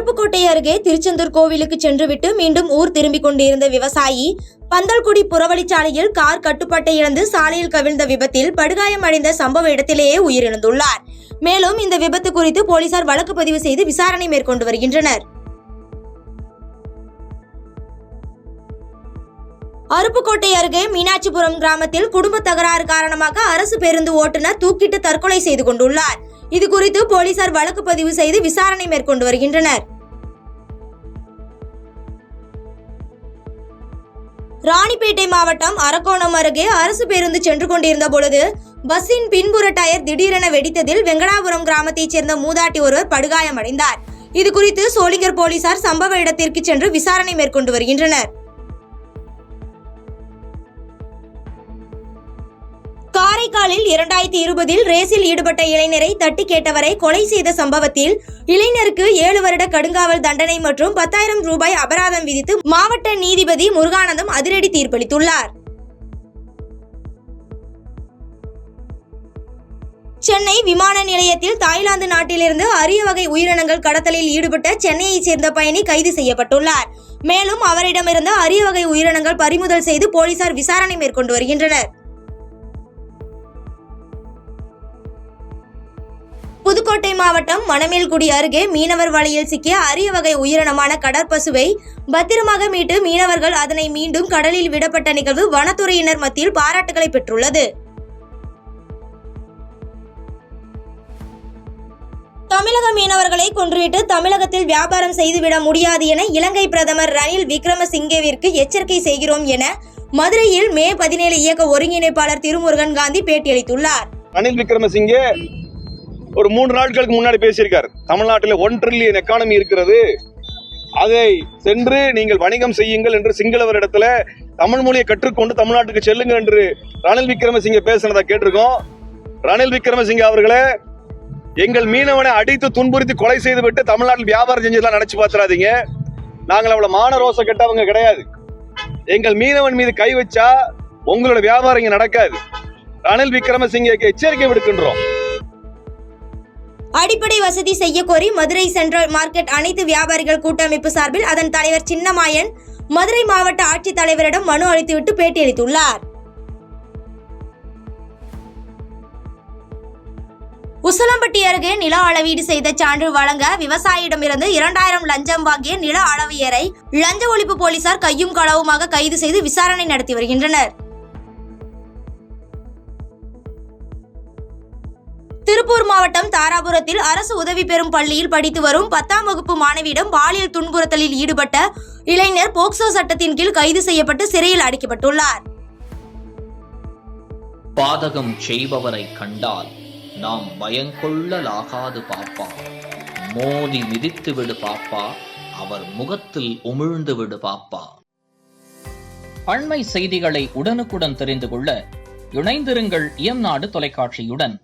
அருப்புக்கோட்டை அருகே திருச்செந்தூர் கோவிலுக்கு சென்றுவிட்டு மீண்டும் ஊர் திரும்பிக் கொண்டிருந்த விவசாயி பந்தல்குடி புறவழிச்சாலையில் கார் கட்டுப்பாட்டை இழந்து சாலையில் கவிழ்ந்த விபத்தில் படுகாயமடைந்த சம்பவ இடத்திலேயே உயிரிழந்துள்ளார். மேலும் இந்த விபத்து குறித்து போலீசார் வழக்கு பதிவு செய்து விசாரணை மேற்கொண்டு வருகின்றனர். அருப்புக்கோட்டை அருகே மீனாட்சிபுரம் கிராமத்தில் குடும்ப தகராறு காரணமாக அரசு பேருந்து ஓட்டுநர் தூக்கிட்டு தற்கொலை செய்து கொண்டுள்ளார். இது குறித்து போலீசார் வழக்கு பதிவு செய்து விசாரணை மேற்கொண்டு வருகின்றனர். ராணிப்பேட்டை மாவட்டம் அரக்கோணம் அருகே அரசு பேருந்து சென்று கொண்டிருந்த பொழுது பஸ்ஸின் பின்புற டயர் திடீரென வெடித்ததில் வெங்கடாபுரம் கிராமத்தைச் சேர்ந்த மூதாட்டி ஒருவர் படுகாயமடைந்தார். இது குறித்து சோளிங்கர் போலீசார் சம்பவ இடத்திற்கு சென்று விசாரணை மேற்கொண்டு வருகின்றனர். காரைக்காலில் 2020 ரேஸில் ஈடுபட்ட இளைஞரை தட்டி கேட்டவரை கொலை செய்த சம்பவத்தில் இளைஞருக்கு 7 வருட கடுங்காவல் தண்டனை மற்றும் 10,000 ரூபாய் அபராதம் விதித்து மாவட்ட நீதிபதி முருகானந்தம் அதிரடி தீர்ப்பளித்துள்ளார். சென்னை விமான நிலையத்தில் தாய்லாந்து நாட்டிலிருந்து அரிய வகை உயிரினங்கள் கடத்தலில் ஈடுபட்ட சென்னையைச் சேர்ந்த பயணி கைது செய்யப்பட்டுள்ளார். மேலும் அவரிடமிருந்து அரிய வகை உயிரினங்கள் பறிமுதல் செய்து போலீசார் விசாரணை மேற்கொண்டு வருகின்றனர். புதுக்கோட்டை மாவட்டம் மணமேல்குடி அருகே மீனவர் வலையில் சிக்கிய அரிய வகை உயிரினமான கடற்பசுவை பத்திரமாக மீட்டு மீனவர்கள் அதனை மீண்டும் கடலில் விடப்பட்ட நிகழ்வு வனத்துறையினர் மத்தியில் பாராட்டுகளை பெற்றுள்ளது. தமிழக மீனவர்களை கொன்றுவிட்டு தமிழகத்தில் வியாபாரம் செய்துவிட முடியாது என இலங்கை பிரதமர் ரணில் விக்ரமசிங்கேவிற்கு எச்சரிக்கை செய்கிறோம் என மதுரையில் மே 17 இயக்க ஒருங்கிணைப்பாளர் திருமுருகன் காந்தி பேட்டியளித்துள்ளார். ரணில் விக்ரமசிங்கே ஒரு 3 நாட்களுக்கு முன்னாடி பேசியிருக்கார். தமிழ்நாட்டில் 1 ட்ரில்லியன் எக்கானமி இருக்கிறது, அதை சென்று நீங்கள் வணிகம் செய்யுங்கள் என்று சிங்களவரிடத்துல தமிழ் மொழியை கற்றுக்கொண்டு தமிழ்நாட்டுக்கு செல்லுங்கள் என்று ரணில் விக்ரமசிங்கே பேசினதை கேட்டிருக்கோம். ரணில் விக்ரமசிங்கே அவர்களே, எங்கள் மீனவனை அடித்து துன்புறுத்தி கொலை செய்து விட்டு தமிழ்நாட்டில் வியாபாரம் செஞ்சதெல்லாம் நினைச்சு பார்த்துறாதீங்க. நாங்கள் அவ்வளவு மான ரோச கெட்டவங்க கிடையாது. எங்கள் மீனவன் மீது கை வச்சா உங்களோட வியாபாரம் இங்க நடக்காது. ரணில் விக்ரமசிங்கேக்கு எச்சரிக்கை விடுக்கின்றோம். அடிப்படை வசதி செய்ய கோரி மதுரை சென்ட்ரல் மார்க்கெட் அனைத்து வியாபாரிகள் கூட்டமைப்பு சார்பில் அதன் தலைவர் சின்னமாயன் மதுரை மாவட்ட ஆட்சித்தலைவரிடம் மனு அளித்துவிட்டு பேட்டியளித்துள்ளார். உசிலம்பட்டி அருகே நில அளவீடு செய்த சான்று வழங்க விவசாயியிடமிருந்து 2,000 லஞ்சம் வாங்கிய நில அளவியரை லஞ்ச ஒழிப்பு போலீசார் கையும் களவுமாக கைது செய்து விசாரணை நடத்தி வருகின்றனர். திருப்பூர் மாவட்டம் தாராபுரத்தில் அரசு உதவி பெறும் பள்ளியில் படித்து வரும் 10ஆம் வகுப்பு மாணவியிடம் பாலியல் துன்புறுத்தலில் ஈடுபட்ட இளைஞர் போக்சோ சட்டத்தின் கீழ் கைது செய்யப்பட்டு சிறையில் அடைக்கப்பட்டுள்ளார். பாதகம் செய்பவரை கண்டால் நாம் பயங்கொள்ளலாகாது பாப்பா, மோதி மிதித்து விடு பாப்பா, அவர் முகத்தில் உமிழ்ந்து விடு பாப்பா. அண்மை செய்திகளை உடனுக்குடன் தெரிந்து கொள்ள இணைந்திருங்கள் இயம்நாடு தொலைக்காட்சியுடன்.